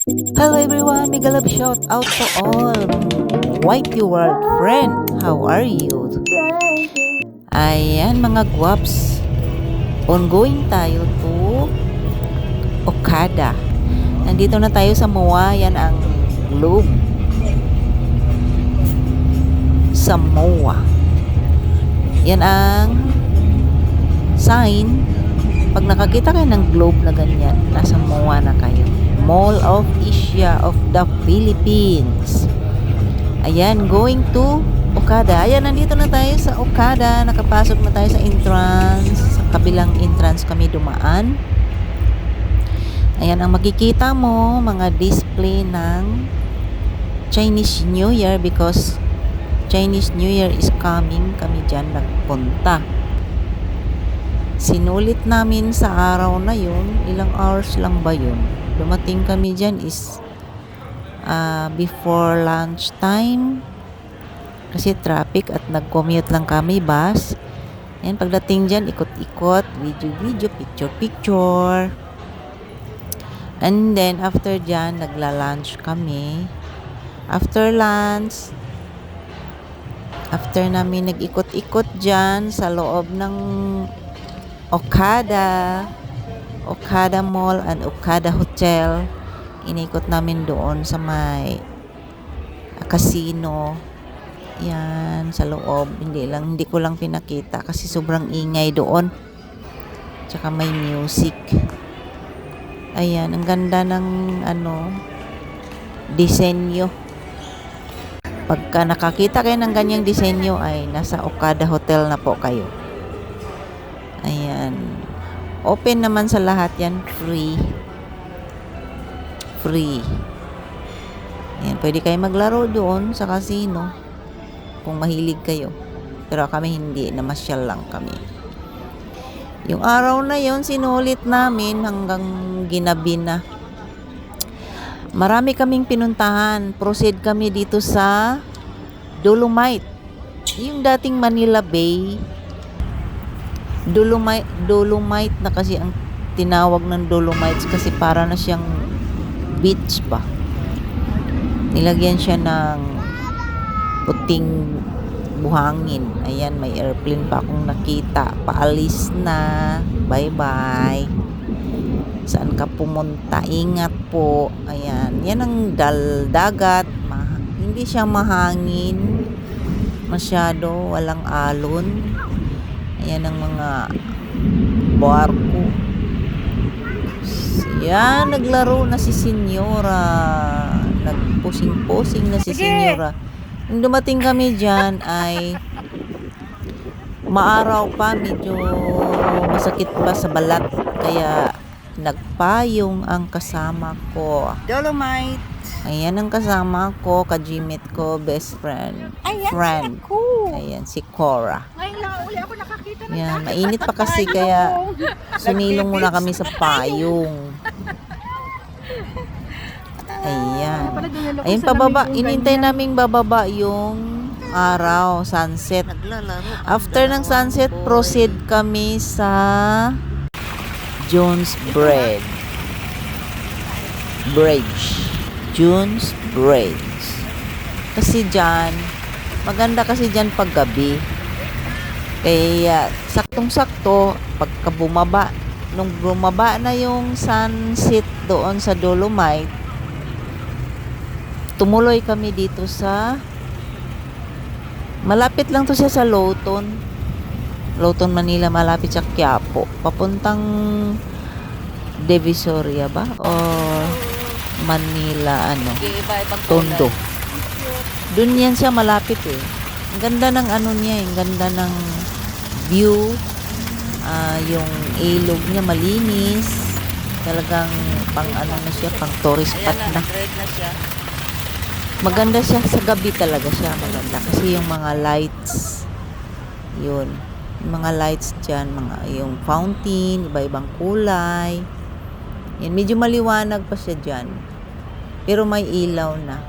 Hello everyone, mega love shout out to all Whitey World friend. How are you? Ayan mga guwaps, ongoing tayo to Okada. Nandito na tayo sa MOA, yan ang globe sa MOA. Yan ang sign. Pag nakakita kayo ng globe na ganyan, nasa MOA na kayo. Mall of Asia of the Philippines. Ayan, going to Okada. Ayan, nandito na tayo sa Okada. Nakapasok na tayo sa entrance. Sa kabilang entrance kami dumaan. Ayan, ang makikita mo, mga display ng Chinese New Year because Chinese New Year is coming. Kami dyan nagpunta. Sinulit namin sa araw na yun. Ilang hours lang ba yun? Dumating kami dyan is before lunch time kasi traffic at nag-commute lang kami bus. Ayan, pagdating dyan, ikot-ikot, video-video, picture-picture. And then, after dyan, nagla-lunch kami. After lunch, after namin nag-ikot-ikot dyan sa loob ng Okada Mall and Okada Hotel, inikot namin doon sa may casino. Yan, sa loob. Hindi ko lang pinakita kasi sobrang ingay doon. Tsaka may music. Ayan, ang ganda ng disenyo. Pagka nakakita kayo ng ganyang disenyo ay nasa Okada Hotel na po kayo. Ayan. Open naman sa lahat yan. Free. Ayan, pwede kayo maglaro doon sa casino kung mahilig kayo. Pero kami hindi. Namasyal lang kami. Yung araw na yon sinulit namin hanggang ginabi na. Marami kaming pinuntahan. Proceed kami dito sa Dolomite. Yung dating Manila Bay. Dolomite na kasi ang tinawag ng Dolomites kasi para na siyang beach ba. Nilagyan siya ng puting buhangin. Ayan, may airplane pa akong nakita. Paalis na. Bye-bye. Saan ka pumunta? Ingat po. Ayan. Yan ang dagat. Hindi siya mahangin. Masyado. Walang alon. Ayan ang mga barko. Yan, naglaro na si Senyora. Nagpusing-pusing na si Senyora. Nung dumating kami dyan ay maaraw pa, medyo masakit pa sa balat. Kaya nagpayong ang kasama ko. Dolomite. Ayan ang kasama ko, kajimit ko, best friend. Ayan, Ayan, si Cora. Ngayon lang uli ako nakakita ng Yan, mainit pa kasi kaya sumilong muna kami sa payong. Ayan. Ayun pababa, inintay naming bababa yung araw, sunset. After ng sunset, proceed kami sa Jones Bridge. Jones Bridge. Kasi dyan, maganda kasi dyan pag gabi. Kaya saktong-sakto pagka bumaba, nung bumaba na yung sunset doon sa Dolomite, tumuloy kami dito sa malapit lang to siya sa Lawton, Manila, malapit sa Quiapo, papuntang Divisoria ba o Manila Tondo. Doon yan siya malapit eh. Ang ganda ng niya, ang ganda ng view. Yung ilog niya malinis. Talagang pang na siya, pang tourist spot na. Maganda siya sa gabi talaga siya, maganda kasi yung mga lights. Yun. Yung mga lights diyan, yung fountain, iba-ibang kulay. Yan, medyo maliwanag pa siya diyan. Pero may ilaw na.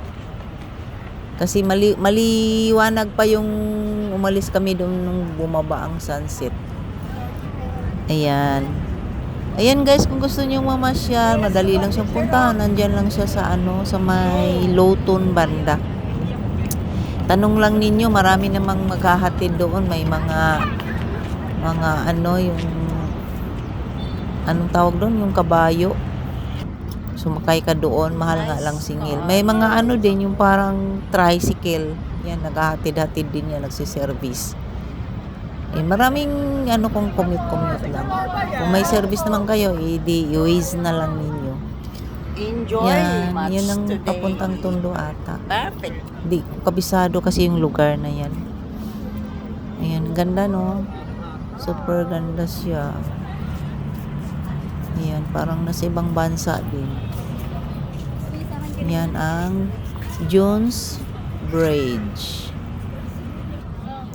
Kasi maliwanag pa yung umalis kami doon nung bumaba ang sunset. Ayan. Ayan guys, kung gusto niyo mamasyal, madali lang siyang puntahan. Nandyan lang siya sa sa may Loton banda. Tanong lang ninyo, marami namang maghahatid doon. May mga yung anong tawag doon, yung kabayo. Sumakay ka doon, mahal nga lang singil. May mga din, yung parang tricycle. Yan, naghahatid-hatid din yan, nagsiservice. Maraming kung commute lang. Kung may service naman kayo, di i-waze na lang ninyo. Enjoy Yan, much yun ang today. papuntang Tondo ata. Perfect. Di ko kabisado kasi yung lugar na yan. Ayan, ganda no. Super ganda siya. Ayan, parang nasa ibang bansa din. Yan ang Jones Bridge.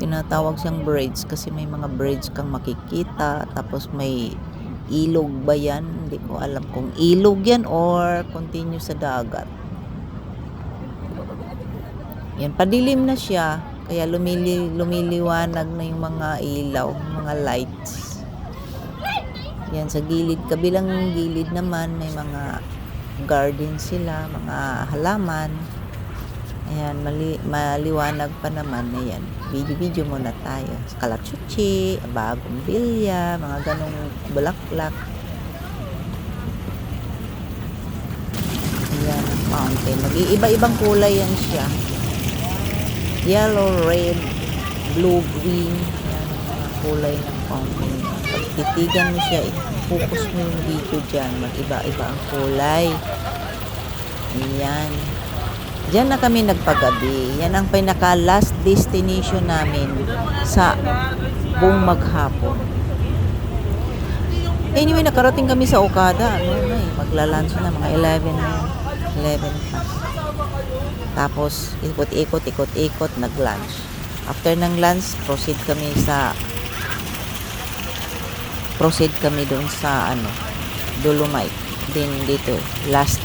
Tinatawag siyang bridge kasi may mga bridge kang makikita. Tapos may ilog ba yan? Hindi ko alam kung ilog yan or continue sa dagat. Yan, padilim na siya. Kaya lumiliwanag na yung mga ilaw, mga lights. Yan, sa gilid, kabilang gilid naman, may mga garden sila, mga halaman. Ayan, maliwanag pa naman. Ayan, video muna tayo. Kalachuchi, bagong bilya, mga ganong bulaklak. Ayan, ang fountain. Mag-iiba-ibang kulay yan siya. Yellow, red, blue, green. Ayan, ang mga kulay ng fountain. Pag titigan mo siya, focus mo yung video dyan. Mag-iba-iba ang kulay. Ayan. Diyan na kami nagpagabi. Yan ang pinaka last destination namin sa buong maghapon. Anyway, nakarating kami sa Okada. Magla-lunch na, mga 11 na yan. 11 pa. Tapos, ikot-ikot, nag-lunch. After ng lunch, proceed kami doon sa Dolomite. Then dito, last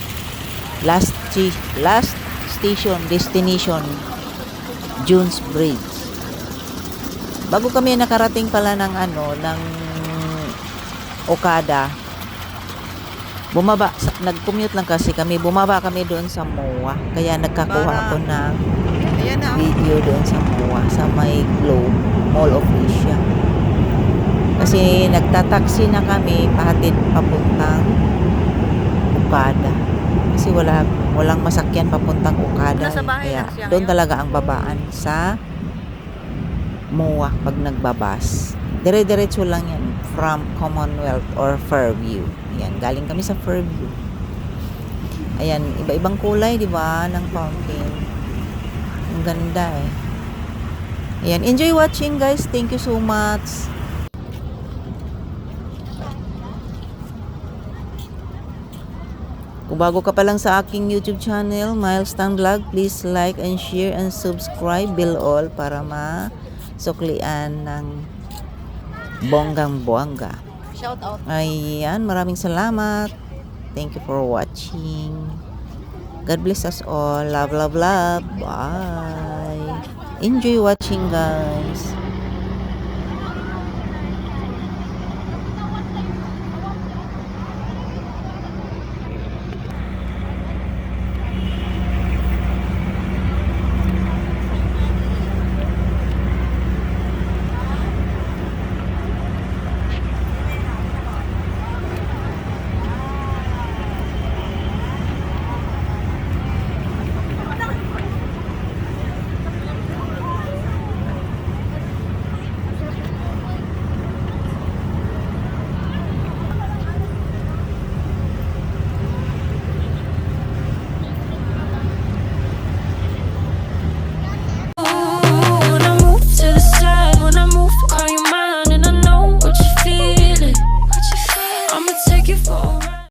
destination, Jones Bridge. Bago kami nakarating pala ng Okada, nag-commute lang kasi kami, bumaba kami doon sa MOA. Kaya nagkakuha ako ng video doon sa MOA, sa may Globe, Mall of Asia. Kasi nagtataksi na kami, pahatid papuntang Okada. Kasi walang masakyan papuntang Okada. Kaya doon talaga ang babaan sa MOA pag nagbabas. Dire-diretso lang yan from Commonwealth or Fairview. Ayan, galing kami sa Fairview. Ayan, iba-ibang kulay, di ba, ng fountain. Ang ganda eh. Ayan, enjoy watching guys. Thank you so much. Kung bago ka pa lang sa aking YouTube channel, Milestone Vlog, please like and share and subscribe, bell all para masuklian ng bonggang-bongga. Shout out. Ayan, maraming salamat. Thank you for watching. God bless us all. Love, love, love. Bye. Enjoy watching guys.